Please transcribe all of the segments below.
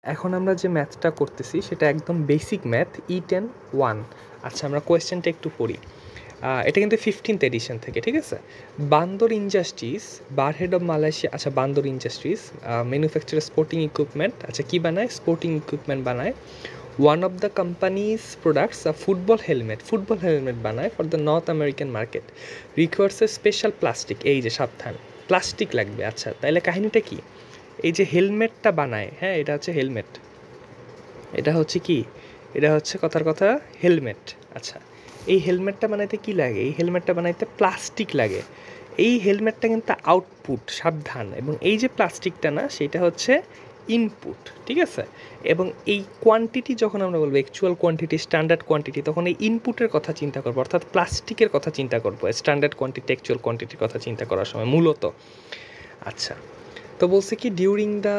এখন আমরা যে ম্যাথটা করতেছি সেটা একদম বেসিক ম্যাথ E10 1। আচ্ছা, আমরা কোয়েশ্চেনটা একটু পড়ি। এটা কিন্তু 15th এডিশন থেকে, ঠিক আছে। বান্দর ইন্ডাস্ট্রিজ, বারহেড অফ মালয়েশিয়া। আচ্ছা, বান্দর ইন্ডাস্ট্রিজ ম্যানুফ্যাকচার স্পোর্টিং ইকুইপমেন্ট। আচ্ছা, কী বানায়? স্পোর্টিং ইকুইপমেন্ট বানায়। One of the companies products football helmet বানায় for the north American market, requires a special plastic. এই যে সাবধান, প্লাস্টিক লাগবে। আচ্ছা, তাইলে কাহিনীটা কি? এই যে হেলমেটটা বানায়, হ্যাঁ, এটা হচ্ছে হেলমেট। এটা হচ্ছে কি? এটা হচ্ছে কথার কথা হেলমেট। আচ্ছা, এই হেলমেটটা বানাইতে কি লাগে? এই হেলমেটটা বানাইতে প্লাস্টিক লাগে। এই হেলমেটটা কিন্তু আউটপুট, সাবধান। এবং এই যে প্লাস্টিকটা না, সেটা হচ্ছে ইনপুট, ঠিক আছে। এবং এই কোয়ান্টিটি যখন আমরা বলবো অ্যাকচুয়াল কোয়ান্টিটি, স্ট্যান্ডার্ড কোয়ান্টিটি, তখন এই ইনপুটের কথা চিন্তা করবো, অর্থাৎ প্লাস্টিকের কথা চিন্তা করবো স্ট্যান্ডার্ড কোয়ান্টিটি, অ্যাকচুয়াল কোয়ান্টিটির কথা চিন্তা করার সময় মূলত। আচ্ছা, তো বলছে কি during the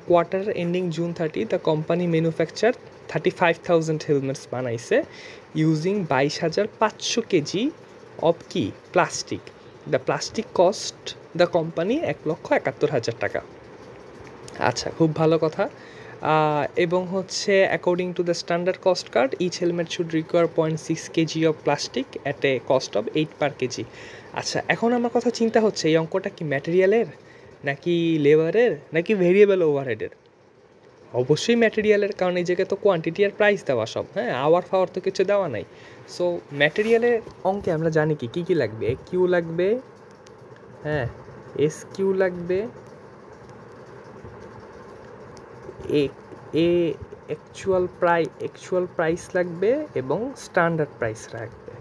quarter ending June 30 the company manufacture 35,000 helmets বানাইছে ইউজিং 22,500 কেজি অফ কি plastic. The plastic cost the company 1,71,000 টাকা। আচ্ছা, খুব ভালো কথা। এবং হচ্ছে according to the standard cost card each helmet should require 0.6 KG of plastic at a cost of 8 per KG. আচ্ছা, এখন আমার কথা চিন্তা হচ্ছে এই অঙ্কটা কি ম্যাটেরিয়ালের, নাকি লেবারের, নাকি ভেরিয়েবল ওভারহেডের? অবশ্যই ম্যাটেরিয়ালের, কারণ এই জায়গায় তো কোয়ান্টিটি আর প্রাইস দেওয়া সব, হ্যাঁ, আওয়ার ফাওয়ার তো কিছু দেওয়া নাই। সো ম্যাটেরিয়ালের অঙ্কে আমরা জানি কি কী লাগবে? কিউ লাগবে, হ্যাঁ, এস কিউ লাগবে, এ এ অ্যাকচুয়াল প্রাইস লাগবে, এবং স্ট্যান্ডার্ড প্রাইস লাগবে।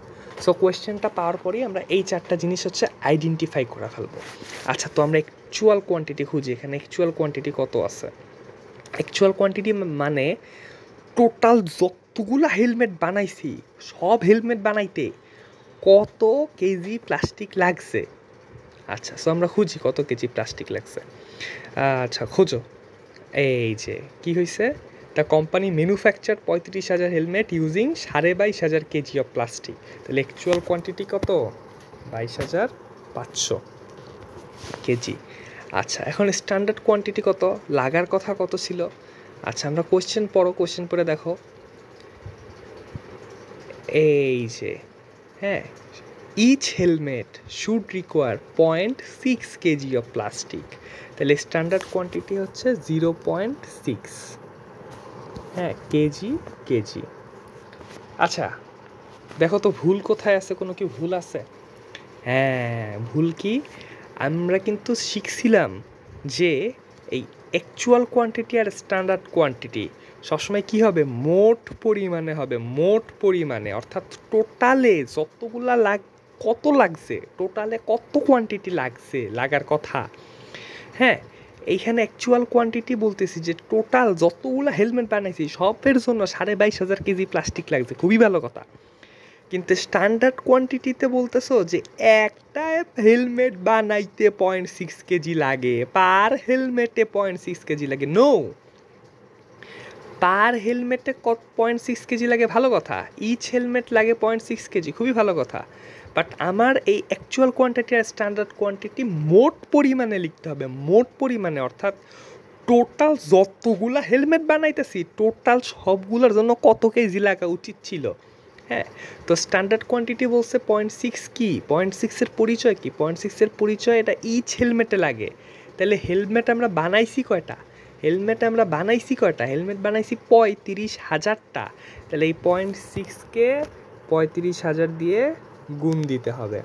সো কোয়েশ্চেনটা পাওয়ার পরেই আমরা এই চারটা জিনিস হচ্ছে আইডেন্টিফাই করে ফেলবো। আচ্ছা, তো আমরা অ্যাকচুয়াল কোয়ান্টিটি খুঁজি। এখানে অ্যাকচুয়াল কোয়ান্টিটি কত আছে? অ্যাকচুয়াল কোয়ান্টিটি মানে টোটাল যতগুলা হেলমেট বানাইছি, সব হেলমেট বানাইতে কত কেজি প্লাস্টিক লাগছে। আচ্ছা, সো আমরা খুঁজি কত কেজি প্লাস্টিক লাগছে। আচ্ছা, খোঁজো। এই যে কি হয়েছে, the company manufacture 35,000 helmet using 22,500 KG of plastic. তাহলে অ্যাকচুয়াল কোয়ান্টিটি কত? 22,500 কেজি। আচ্ছা, এখন স্ট্যান্ডার্ড কোয়ান্টিটি কত? লাগার কথা কত ছিল? আচ্ছা, আমরা কোয়েশ্চেন পড়ে দেখো। এই যে, হ্যাঁ, each helmet should require 0.6 KG of plastic. তাহলে স্ট্যান্ডার্ড কোয়ান্টিটি হচ্ছে 0.6, হ্যাঁ, কেজি। আচ্ছা, দেখো তো ভুল কোথায় আছে, কোনো কি ভুল আছে? হ্যাঁ, ভুল কি? আমরা কিন্তু শিখছিলাম যে এই অ্যাকচুয়াল কোয়ান্টিটি আর স্ট্যান্ডার্ড কোয়ান্টিটি সবসময় কী হবে? মোট পরিমাণে, অর্থাৎ টোটালে যতগুলা কত লাগছে, টোটালে কত কোয়ান্টিটি লাগার কথা, হ্যাঁ। এইখানে অ্যাকচুয়াল কোয়ান্টিটি বলতেছি যে টোটাল যতগুলো হেলমেট বানাইছি সবের জন্য 22,500 কেজি প্লাস্টিক লাগছে, খুবই ভালো কথা। কিন্তু স্ট্যান্ডার্ড কোয়ান্টিটিতে বলতেছো যে একটা হেলমেট বানাইতে 0.6 কেজি লাগে, পার হেলমেটে 0.6 কেজি লাগে। নো, পার হেলমেটে 0.6 কেজি লাগে, ভালো কথা। ইচ হেলমেট লাগে 0.6 কেজি, খুবই ভালো কথা। বাট আমার এই অ্যাকচুয়াল কোয়ান্টিটি আর স্ট্যান্ডার্ড কোয়ান্টিটি মোট পরিমাণে লিখতে হবে, মোট পরিমাণে, অর্থাৎ টোটাল যতগুলা হেলমেট বানাইতেছি টোটাল সবগুলোর জন্য কত কেজি লাগা উচিত ছিল, হ্যাঁ। তো স্ট্যান্ডার্ড কোয়ান্টিটি বলছে 0.6 কি? 0.6-এর পরিচয় কি? 0.6-এর পরিচয় এটা ইচ হেলমেটে লাগে। তাহলে হেলমেট আমরা বানাইছি কয়টা? হেলমেট বানাইছি 35,000টা। তাহলে এই 0.6-কে 35,000 দিয়ে গুণ দিতে হবে,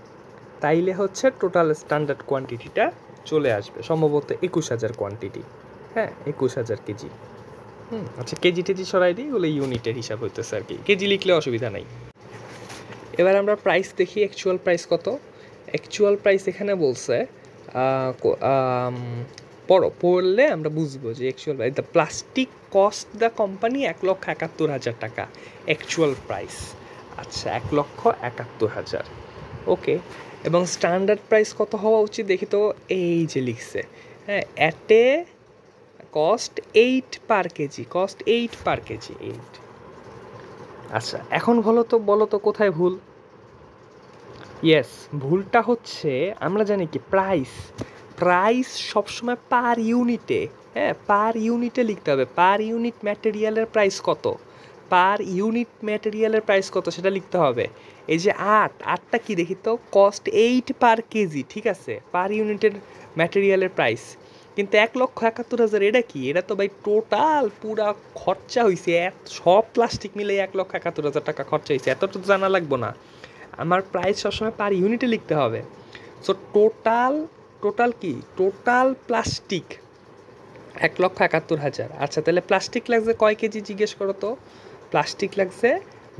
তাইলে হচ্ছে টোটাল স্ট্যান্ডার্ড কোয়ান্টিটিটা চলে আসবে, সম্ভবত 21,000 কোয়ান্টিটি, হ্যাঁ, 21,000 কেজি। আচ্ছা, কেজি টেজি সরাই দিই, ওগুলো ইউনিটের হিসাব হইতেছে আর কি, কেজি লিখলে অসুবিধা নাই। এবার আমরা প্রাইস দেখি, অ্যাকচুয়াল প্রাইস কত? অ্যাকচুয়াল প্রাইস এখানে বলছে, পড়লে আমরা বুঝবো যে actual price, the plastic cost the company 1,71,000 টাকা অ্যাকচুয়াল প্রাইস। আচ্ছা, 1,71,000, ওকে। এবং স্ট্যান্ডার্ড প্রাইস কত হওয়া উচিত দেখি তো, এই যে লিখছে, হ্যাঁ, at a cost 8 per KG, 8। আচ্ছা, এখন বলো তো কোথায় ভুল? ইয়েস, ভুলটা হচ্ছে আমরা জানি কি প্রাইস সবসময় পার ইউনিটে, হ্যাঁ, পার ইউনিটে লিখতে হবে, পার ইউনিট ম্যাটেরিয়ালের প্রাইস কত, পার ইউনিট ম্যাটেরিয়ালের প্রাইস কত সেটা লিখতে হবে। এই যে আটটা কি দেখি তো, কস্ট 8 পার কেজি, ঠিক আছে, পার ইউনিটের ম্যাটেরিয়ালের প্রাইস। কিন্তু 1,71,000 এটা কি, এটা তো ভাই টোটাল পুরা খরচা হয়েছে, সব প্লাস্টিক মিলে 1,71,000 টাকা খরচা হয়েছে, এত তো জানা লাগবো না, আমার প্রাইস সবসময় পার ইউনিটে লিখতে হবে। সো টোটাল কি, টোটাল প্লাস্টিক 1,71,000। আচ্ছা তাহলে প্লাস্টিক লাগছে কয় কেজি জিজ্ঞেস করো তো, প্লাস্টিক লাগছে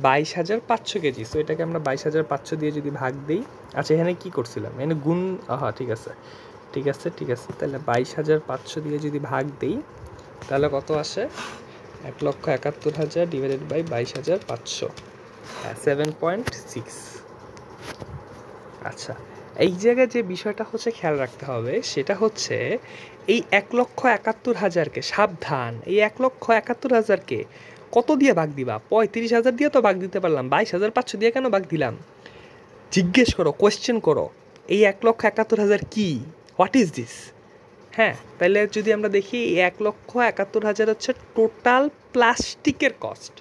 22,500 কেজি। সো এটাকে আমরা 22,500 দিয়ে যদি ভাগ দিই, আচ্ছা এখানে কি করছিলাম, এখানে গুণ, ঠিক আছে ঠিক আছে ঠিক আছে, তাহলে 22,500 দিয়ে যদি ভাগ দিই তাহলে কত আসে, 1,71,000 ডিভাইডেড বাই 22,500, 7.6। আচ্ছা এই জায়গায় যে বিষয়টা হচ্ছে খেয়াল রাখতে হবে সেটা হচ্ছে এই 1,71,000কে, সাবধান, এই 1,71,000কে কত দিয়ে ভাগ দিবা, 35,000 দিয়ে তো ভাগ দিতে পারলাম, 22,500 দিয়ে কেন ভাগ দিলাম, জিজ্ঞেস করো, কোয়েশ্চেন করো, এই 1,71,000 কি, হোয়াট ইজ দিস। হ্যাঁ, তাহলে যদি আমরা দেখি এই 1,71,000 হচ্ছে টোটাল প্লাস্টিকের কস্ট,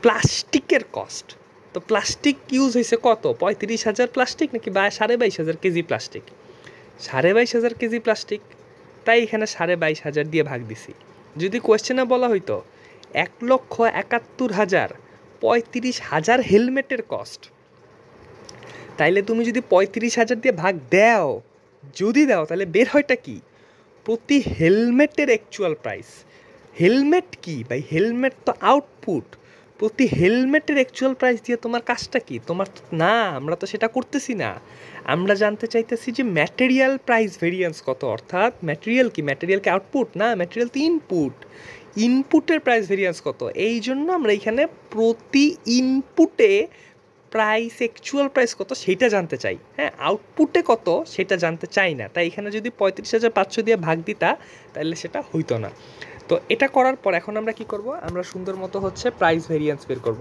প্লাস্টিকের কস্ট। তো প্লাস্টিক ইউজ হয়েছে কত, 35,000 প্লাস্টিক নাকি 22,500 কেজি প্লাস্টিক, 22,500 কেজি প্লাস্টিক, তাই এখানে 22,500 দিয়ে ভাগ দিছি। যদি কোয়েশ্চেনে বলা হইতো 1,71,000 35,000 হেলমেটের কস্ট, তাইলে তুমি যদি 35,000 দিয়ে ভাগ দাও, যদি দাও তাহলে বের হয়টা কি, প্রতি হেলমেটের অ্যাকচুয়াল প্রাইস। হেলমেট কি ভাই, হেলমেট তো আউটপুট, প্রতি হেলমেটের অ্যাকচুয়াল প্রাইস দিয়ে তোমার কাজটা কি, তোমার না, আমরা তো সেটা করতেছি না, আমরা জানতে চাইতেছি যে ম্যাটেরিয়াল প্রাইস ভেরিয়েন্স কত, অর্থাৎ ম্যাটেরিয়াল কি, ম্যাটেরিয়াল কি আউটপুট না, ম্যাটেরিয়াল তো ইনপুট, ইনপুটের প্রাইস ভেরিয়েন্স কত, এই জন্য আমরা এখানে প্রতি ইনপুটে প্রাইস, অ্যাকচুয়াল প্রাইস কত সেটা জানতে চাই, হ্যাঁ, আউটপুটে কত সেটা জানতে চাই না। তাই এখানে যদি 35,500 দিয়ে ভাগ দিতা তাহলে সেটা হইতো না। তো এটা করার পর এখন আমরা কি করব, আমরা সুন্দর মতো হচ্ছে প্রাইস ভেরিয়েন্স বের করব।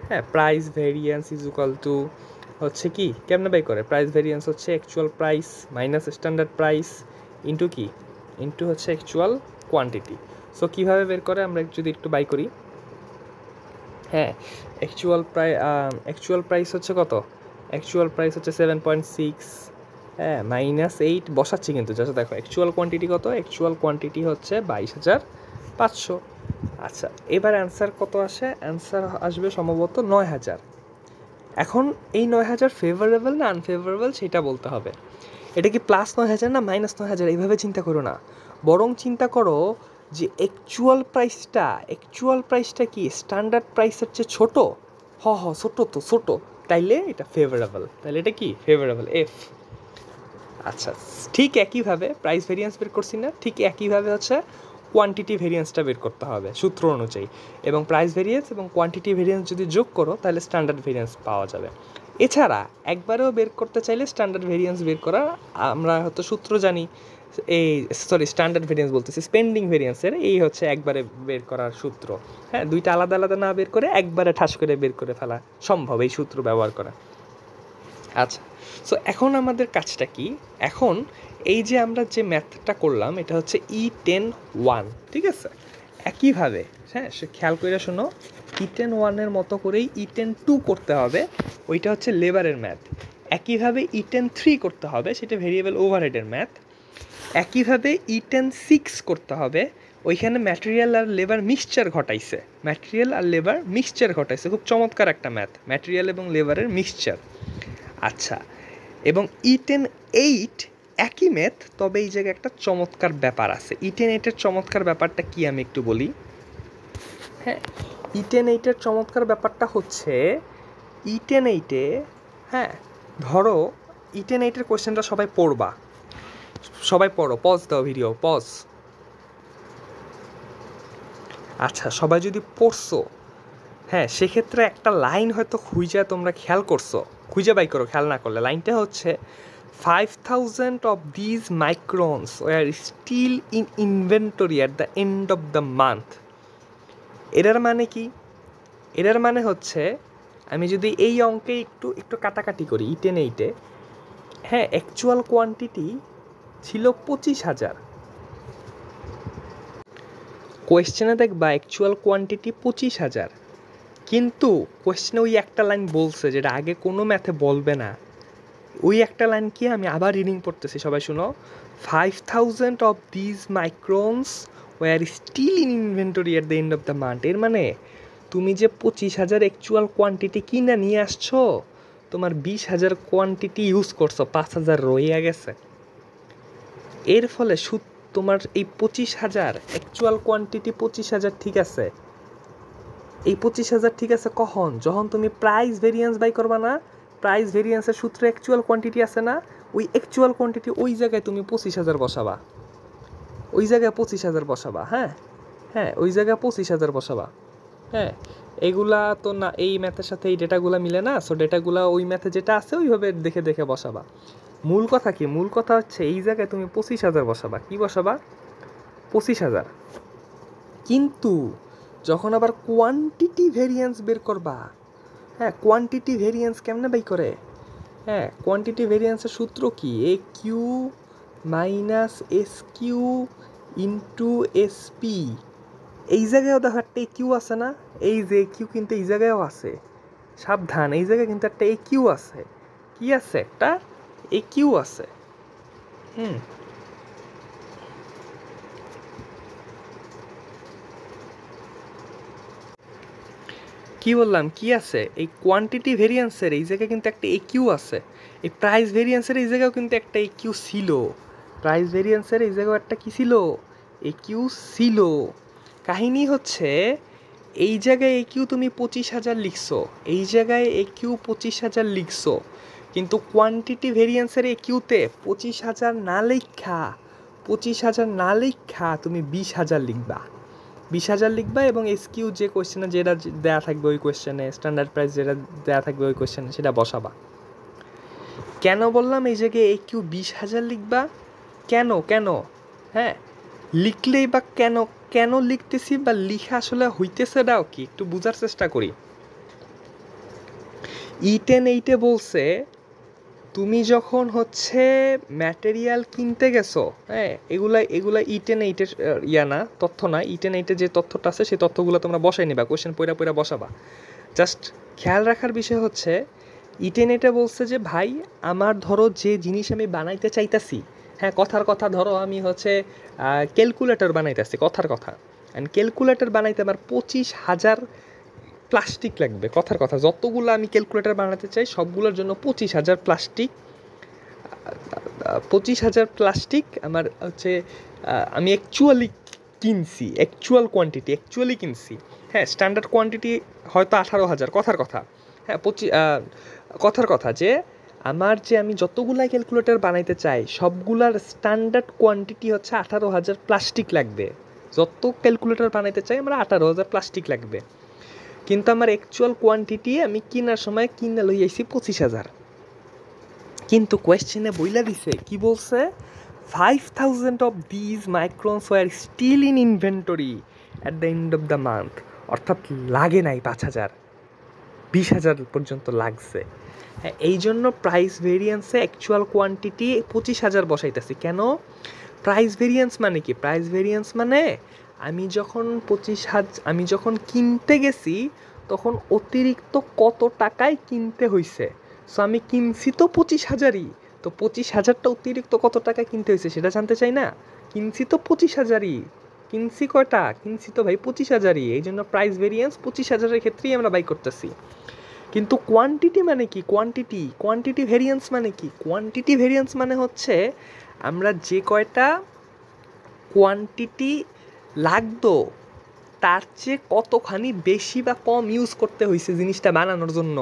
হ্যাঁ, price variance is equal to হচ্ছে কি, কেমনে বাই করে, প্রাইস ভেরিয়েন্স হচ্ছে actual price minus standard price into কি, ইন্টু হচ্ছে অ্যাকচুয়াল কোয়ান্টিটি। সো কীভাবে বের করে আমরা যদি একটু বাই করি, হ্যাঁ, অ্যাকচুয়াল প্রাইস হচ্ছে কত, অ্যাকচুয়াল প্রাইস হচ্ছে 7.6, হ্যাঁ, মাইনাস 8 বসাচ্ছি কিন্তু, জাস্ট দেখো অ্যাকচুয়াল কোয়ান্টিটি কত, অ্যাকচুয়াল কোয়ান্টিটি হচ্ছে 22,500। আচ্ছা এবার অ্যান্সার কত আসে, অ্যান্সার আসবে সম্ভবত 9,000। এখন এই 9,000 ফেভারেবল না আনফেভারেবল সেটা বলতে হবে, এটা কি প্লাস 9,000 না মাইনাস 9,000, এইভাবে চিন্তা করো না, বরং চিন্তা করো যে অ্যাকচুয়াল প্রাইসটা কি স্ট্যান্ডার্ড প্রাইসের চেয়ে ছোটো, ছোটো তো ছোটো, তাইলে এটা ফেভারেবল, তাইলে এটা কি ফেভারেবল, এফ। আচ্ছা ঠিক একইভাবে প্রাইস ভেরিয়েন্স বের করছি না, ঠিক একইভাবে হচ্ছে কোয়ান্টিটি ভেরিয়েন্সটা বের করতে হবে সূত্র অনুযায়ী, এবং প্রাইস ভেরিয়েন্স এবং কোয়ান্টিটি ভেরিয়েন্স যদি যোগ করো তাহলে স্ট্যান্ডার্ড ভেরিয়েন্স পাওয়া যাবে। এছাড়া একবারেও বের করতে চাইলে স্ট্যান্ডার্ড ভেরিয়েন্স বের করা, আমরা হয়তো সূত্র জানি, এই স্ট্যান্ডার্ড ভেরিয়েন্স বলতেছি, স্পেন্ডিং ভেরিয়েন্সের এই হচ্ছে একবারে বের করার সূত্র। হ্যাঁ, দুইটা আলাদা আলাদা না বের করে একবারে ঠাস করে বের করে ফেলা সম্ভব এই সূত্র ব্যবহার করা। আচ্ছা, সো এখন আমাদের কাজটা কি, এখন এই যে আমরা যে ম্যাথটা করলাম এটা হচ্ছে E10-1, ঠিক আছে, একইভাবে, হ্যাঁ সে খেয়াল করে শোনো, E10-1 মতো করেই E10-2 করতে হবে, ওইটা হচ্ছে লেবারের ম্যাথ। একইভাবে E10-3 করতে হবে, সেটা ভেরিয়েবল ওভারহেডের ম্যাথ। একইভাবে E10-6 করতে হবে, ওইখানে ম্যাটেরিয়াল আর লেবার মিক্সচার ঘটাইছে, খুব চমৎকার একটা ম্যাথ, ম্যাটেরিয়াল এবং লেবারের মিক্সচার। আচ্ছা, এবং E10-8 একই ম্যাথ, তবে এই জায়গায় একটা চমৎকার ব্যাপার আছে। E10-8-এর চমৎকার ব্যাপারটা কি আমি একটু বলি। হ্যাঁ, E10-8-এর চমৎকার ব্যাপারটা হচ্ছে E10-8-এ, হ্যাঁ ধরো E10-8-এর কোয়েশ্চেনটা সবাই পড়ো, পজ দাও ভিডিও, পজ। আচ্ছা সবাই যদি পড়ছো, হ্যাঁ সেক্ষেত্রে একটা লাইন হয়তো তোমরা খেয়াল করছো, খুঁজে বাই করো, খেয়াল না করলে লাইনটা হচ্ছে 5,000 of these microns were still in inventory at the end of the month. এটার মানে কি, এটার মানে হচ্ছে আমি যদি এই অঙ্কে একটু কাটাকাটি করি, E10-8-এ, হ্যাঁ অ্যাকচুয়াল কোয়ান্টিটি ছিল 25,000, কোয়েশ্চেনে দেখবা অ্যাকচুয়াল কোয়ান্টিটি 25,000, কিন্তু কোয়েশ্চেনে ওই একটা লাইন বলছে যেটা আগে কোনো ম্যাথে বলবে না। ওই একটা লাইন কি, আমি আবার রিডিং পড়তেছি, সবাই শুনো। 5,000 of this microns were still in inventory at the end of the month. এর মানে তুমি যে 25,000 অ্যাকচুয়াল কোয়ান্টিটি কিনা নিয়ে আসছো, তোমার 20,000 কোয়ান্টিটি ইউজ করছো, 5,000 রয়ে গেছে। এর ফলে তোমার এই 25,000 অ্যাকচুয়াল কোয়ান্টিটি 25,000 ঠিক আছে। এই 25,000 ঠিক আছে কখন? যখন তুমি প্রাইস ভেরিয়েন্স বাই করবা না, প্রাইস ভেরিয়েন্সের সূত্রে অ্যাকচুয়াল কোয়ান্টিটি আছে না, ওই অ্যাকচুয়াল কোয়ান্টিটি ওই জায়গায় তুমি 25,000 বসাবা, ওই জায়গায় 25,000 বসাবা। হ্যাঁ হ্যাঁ, ওই জায়গায় 25,000 বসাবা। হ্যাঁ, এগুলা তো না, এই ম্যাথের সাথে এই ডেটাগুলো মিলে না, সো ডেটাগুলো ওই ম্যাথে যেটা আছে ওইভাবে দেখে দেখে বসাবা। মূল কথা কি? মূল কথা হচ্ছে এই জায়গায় তুমি 25,000 বসাবা। কি বসাবা? 25,000। কিন্তু যখন আবার কোয়ান্টিটি ভেরিয়েন্স বের করবা, হ্যাঁ, কোয়ান্টিটি ভেরিয়েন্স কেমনে বাই করে? হ্যাঁ, কোয়ান্টিটি ভেরিয়েন্সের সূত্র কি? A Q minus S Q into S P. এই জায়গায়ও দেখো একটা এ কিউ আছে না, এই যে কিউ কিন্তু এই জায়গায়ও আছে, সাবধান, এই জায়গায় কিন্তু একটা এ কিউ আছে। কি আছে? একটা এ কিউ আছে। কি বললাম? কি আছে? এই কোয়ান্টিটি ভেরিয়েন্সের এই জায়গায় কিন্তু একটা এ কিউ আছে। এই প্রাইস ভেরিয়েন্সের এই জায়গাও কিন্তু একটা এ কিউ ছিল। প্রাইস ভেরিয়েন্সের এই জায়গাও একটা কি ছিল? এ কিউ ছিল। কাহিনী হচ্ছে এই জায়গায় এ কিউ তুমি 25,000 লিখছো, এই জায়গায় এ কিউ 25,000 লিখছো, কিন্তু কোয়ান্টিটি ভেরিয়েন্সের এ কিউতে 25,000 না লেখা, 25,000 না লেখা তুমি 20,000 লিখবা। 20,000 লিখবা এবং এস কিউ যে কোয়েশ্চেনে যেটা দেওয়া থাকবে ওই কোয়েশ্চেনে, স্ট্যান্ডার্ড প্রাইস যেটা দেওয়া থাকবে ওই কোয়েশ্চেনে সেটা বসাবা। কেন বললাম এই জায়গায় এ কিউ 20,000 লিখবা? কেন কেন? হ্যাঁ, লিখলেই বা কেন কেন লিখতেছি বা লিখা আসলে হইতেছে দাও কি একটু বোঝার চেষ্টা করি। E10 8-এ বলছে তুমি যখন হচ্ছে ম্যাটেরিয়াল কিনতে গেছো, হ্যাঁ, এগুলা E10 8-এর ইয়া না, তথ্য না। E10 8-এ যে তথ্যটা আছে সেই তথ্যগুলো তোমরা বসাই নিবা, কোয়েশ্চেন পড়া পড়া বসাবা। জাস্ট খেয়াল রাখার বিষয় হচ্ছে E10 8-এ বলছে যে ভাই আমার ধরো যে জিনিস আমি বানাইতে চাইতাছি, হ্যাঁ, কথার কথা ধরো আমি হচ্ছে ক্যালকুলেটর বানাইতেছি, কথার কথা, অ্যান্ড ক্যালকুলেটর বানাইতে আমার 25,000 প্লাস্টিক লাগবে, কথার কথা, যতগুলো আমি ক্যালকুলেটর বানাতে চাই সবগুলোর জন্য 25,000 প্লাস্টিক, 25,000 প্লাস্টিক আমার হচ্ছে আমি অ্যাকচুয়ালি কিনছি, অ্যাকচুয়াল কোয়ান্টিটি অ্যাকচুয়ালি কিনছি। হ্যাঁ, স্ট্যান্ডার্ড কোয়ান্টিটি হয়তো 18,000, কথার কথা। হ্যাঁ, কথার কথা যে আমার যে আমি যতগুলাই ক্যালকুলেটর বানাইতে চাই সবগুলার স্ট্যান্ডার্ড কোয়ান্টিটি হচ্ছে 18,000 প্লাস্টিক লাগবে। যত ক্যালকুলেটর বানাইতে চাই আমার 18,000 প্লাস্টিক লাগবে, কিন্তু আমার অ্যাকচুয়াল কোয়ান্টিটি আমি কেনার সময় কিনে লই আইছি 25,000। কিন্তু কোয়েশ্চেনে বইলা দিছে কি বলছে? 5,000 of this microns were still in inventory at the end of the month. অর্থাৎ লাগে নাই 5,000, 20,000 পর্যন্ত লাগছে। হ্যাঁ, এই জন্য প্রাইস ভেরিয়েন্সে অ্যাকচুয়াল কোয়ান্টিটি 25,000 বসাইতেছি। কেন? প্রাইস ভেরিয়েন্স মানে কি? প্রাইস ভেরিয়েন্স মানে আমি যখন কিনতে গেছি তখন অতিরিক্ত কত টাকায় কিনতে হয়েছে। সো আমি কিনছি তো 25,000-ই, তো 25,000টা অতিরিক্ত কত টাকায় কিনতে হয়েছে সেটা জানতে চাই না? কিনছি তো 25,000-ই, কিনছি কয়টা? কিনছি তো ভাই 25,000-ই, এই জন্য প্রাইস ভেরিয়েন্স 25,000-এর ক্ষেত্রেই আমরা বাই করতেছি। কিন্তু কোয়ান্টিটি মানে কি? কোয়ান্টিটি ভেরিয়েন্স মানে কি? কোয়ান্টিটি ভেরিয়েন্স মানে হচ্ছে আমরা যে কয়টা কোয়ান্টিটি লাগতো তার চেয়ে কতখানি বেশি বা কম ইউজ করতে হয়েছে জিনিসটা বানানোর জন্য।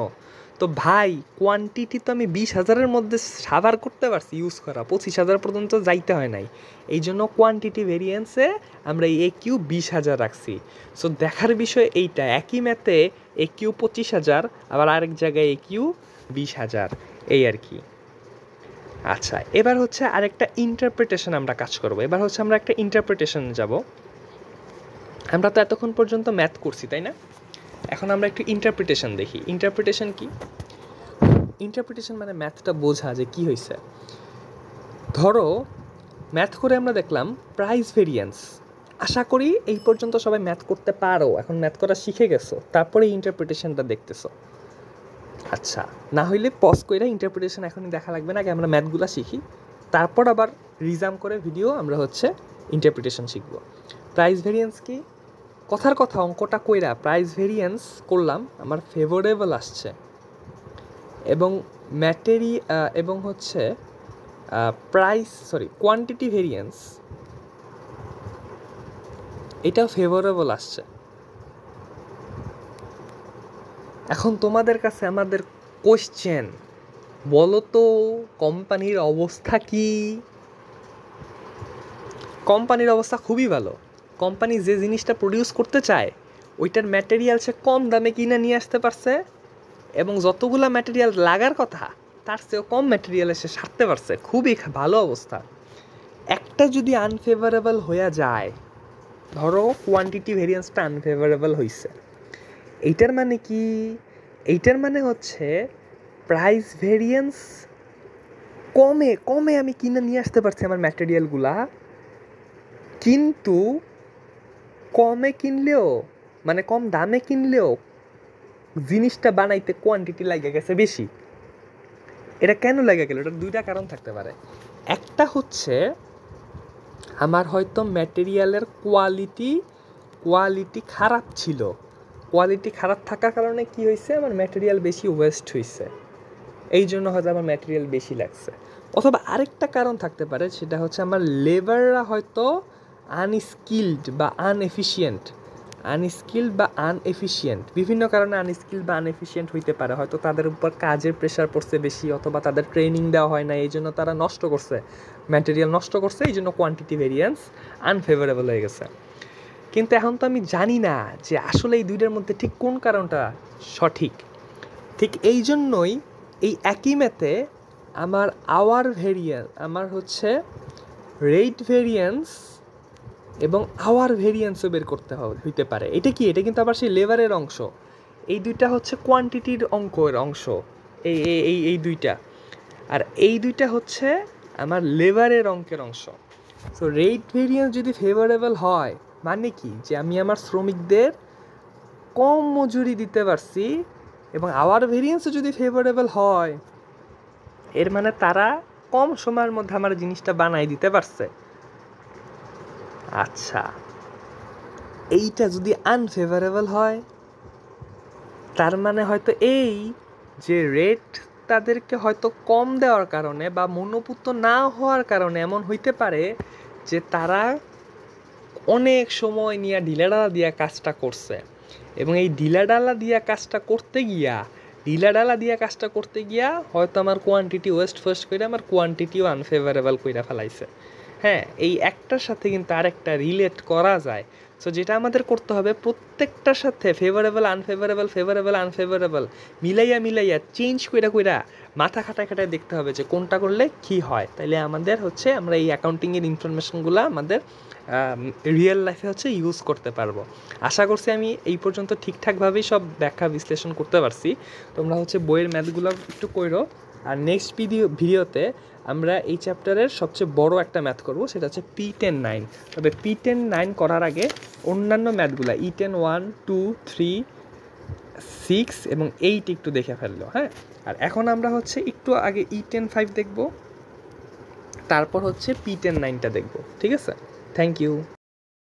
তো ভাই কোয়ান্টিটি তো আমি 20,000-এর মধ্যে সাভার করতে পারছি, ইউজ করা 25,000 পর্যন্ত যাইতে হয় নাই। এই জন্য কোয়ান্টিটি ভেরিয়েন্সে আমরা এই এ কিউ 20,000 রাখছি। সো দেখার বিষয় এইটা, একই ম্যাথে এ কিউ 25,000 আবার আরেক জায়গায় এ কিউ 20,000, এই আর কি। আচ্ছা, এবার হচ্ছে আরেকটা ইন্টারপ্রিটেশন আমরা কাজ করব। এবার হচ্ছে আমরা একটা ইন্টারপ্রিটেশন যাব। আমরা তো এতক্ষণ পর্যন্ত ম্যাথ করছি, তাই না? এখন আমরা একটু ইন্টারপ্রিটেশন দেখি। ইন্টারপ্রিটেশন কি? ইন্টারপ্রিটেশন মানে ম্যাথটা বোঝা যে কি হয়েছে। ধরো ম্যাথ করে আমরা দেখলাম প্রাইস ভেরিয়েন্স আশা করি এই পর্যন্ত সবাই ম্যাথ করতে পারো, এখন ম্যাথ করা শিখে গেছো, তারপরে ইন্টারপ্রিটেশনটা দেখতেছো। আচ্ছা, না হইলে পজ করে ইন্টারপ্রিটেশন এখনই দেখা লাগবে না, আগে আমরা ম্যাথগুলো শিখি, তারপর আবার রিজাম করে ভিডিও আমরা হচ্ছে ইন্টারপ্রিটেশন শিখব। প্রাইস ভেরিয়েন্স কি? কথার কথা অঙ্কটা কইরা প্রাইস ভেরিয়েন্স করলাম, আমার ফেভারেবল আসছে, এবং এবং হচ্ছে কোয়ান্টিটি ভেরিয়েন্স এটাও ফেভারেবল আসছে। এখন তোমাদের কাছে আমাদের কোশ্চেন, বলো তো কোম্পানির অবস্থা কি? কোম্পানির অবস্থা খুবই ভালো। কোম্পানি যে জিনিসটা প্রডিউস করতে চায় ওইটার ম্যাটেরিয়াল সে কম দামে কিনে নিয়ে আসতে পারছে, এবং যতগুলো ম্যাটেরিয়াল লাগার কথা তার চেয়েও কম ম্যাটেরিয়ালে সে সারতে পারছে। খুবই ভালো অবস্থা। একটা যদি আনফেভারেবল হয়ে যায়, ধরো কোয়ান্টিটি ভেরিয়েন্সটা আনফেভারেবল হয়েছে, এইটার মানে কি? এইটার মানে হচ্ছে প্রাইস ভেরিয়েন্স কমে আমি কিনে নিয়ে আসতে পারছি আমার ম্যাটেরিয়ালগুলা, কিন্তু কমে কিনলেও মানে কম দামে কিনলেও জিনিসটা বানাইতে কোয়ান্টিটি লাগে গেছে বেশি। এটা কেন লাগে গেল? এটার দুইটা কারণ থাকতে পারে। একটা হচ্ছে আমার হয়তো ম্যাটেরিয়ালের কোয়ালিটি খারাপ ছিল, কোয়ালিটি খারাপ থাকার কারণে কি হয়েছে, আমার ম্যাটেরিয়াল বেশি ওয়েস্ট হয়েছে, এই জন্য হয়তো আমার ম্যাটেরিয়াল বেশি লাগছে। অথবা আরেকটা কারণ থাকতে পারে, সেটা হচ্ছে আমার লেবাররা হয়তো আনস্কিল্ড বা আনএফিশিয়েন্ট, বিভিন্ন কারণে আনস্কিল্ড বা আনএফিশিয়েন্ট হইতে পারে। হয়তো তাদের উপর কাজের প্রেশার পড়ছে বেশি, অথবা তাদের ট্রেনিং দেওয়া হয় না, এই জন্য তারা নষ্ট করছে, ম্যাটেরিয়াল নষ্ট করছে, এই জন্য কোয়ান্টিটি ভেরিয়েন্স আনফেভারেবল হয়ে গেছে। কিন্তু এখন তো আমি জানি না যে আসলে এই দুইটার মধ্যে ঠিক কোন কারণটা সঠিক। ঠিক এই জন্যই এই একই ম্যাথে আমার আমার হচ্ছে রেট ভেরিয়েন্স এবং আওয়ার ভেরিয়েন্সও বের করতে হইতে পারে। এটা কি? এটা কিন্তু আবার সেই লেবারের অংশ। এই দুইটা হচ্ছে কোয়ান্টিটির অংশ, এই দুইটা, আর এই দুইটা হচ্ছে আমার লেবারের অঙ্কের অংশ। সো রেট ভেরিয়েন্স যদি ফেভারেবল হয় মানে কি, যে আমি আমার শ্রমিকদের কম মজুরি দিতে পারছি, এবং আওয়ার ভেরিয়েন্সও যদি ফেভারেবল হয় এর মানে তারা কম সময়ের মধ্যে আমার জিনিসটা বানাই দিতে পারছে। আচ্ছা, এইটা যদি আনফেভারেবল হয় তার মানে হয়তো এই যে রেট তাদেরকে হয়তো কম দেওয়ার কারণে বা মনোপুত না হওয়ার কারণে এমন হইতে পারে যে তারা অনেক সময় নিয়ে ঢিলাঢালা দিয়া কাজটা করছে, এবং এই ঢিলাঢালা দিয়া কাজটা করতে গিয়া হয়তো আমার কোয়ান্টিটি ওয়েস্ট করে আমার কোয়ান্টিটিও আনফেভারেবল কইরা ফেলাইছে। হ্যাঁ, এই একটার সাথে কিন্তু আরেকটা রিলেট করা যায়। সো যেটা আমাদের করতে হবে, প্রত্যেকটার সাথে ফেভারেবল আনফেভারেবল মিলাইয়া চেঞ্জ কইরা মাথা খাটায় দেখতে হবে যে কোনটা করলে কি হয়। তাইলে আমাদের হচ্ছে আমরা এই অ্যাকাউন্টিংয়ের ইনফরমেশনগুলো আমাদের রিয়েল লাইফে হচ্ছে ইউজ করতে পারবো। আশা করছি আমি এই পর্যন্ত ঠিকঠাকভাবেই সব ব্যাখ্যা বিশ্লেষণ করতে পারছি। তোমরা হচ্ছে বইয়ের ম্যাথগুলো একটু কইরো, আর নেক্সট ভিডিওতে আমরা এই চ্যাপ্টারের সবচেয়ে বড় একটা ম্যাথ করব, সেটা হচ্ছে P10-9। তবে P10-9 করার আগে অন্যান্য ম্যাথগুলো E10 1, 2, 3, 6 এবং 8 একটু দেখে ফেললো। হ্যাঁ, আর এখন আমরা হচ্ছে একটু আগে E10 5 দেখব, তারপর হচ্ছে P10-9টা দেখব। ঠিক আছে, থ্যাংক ইউ।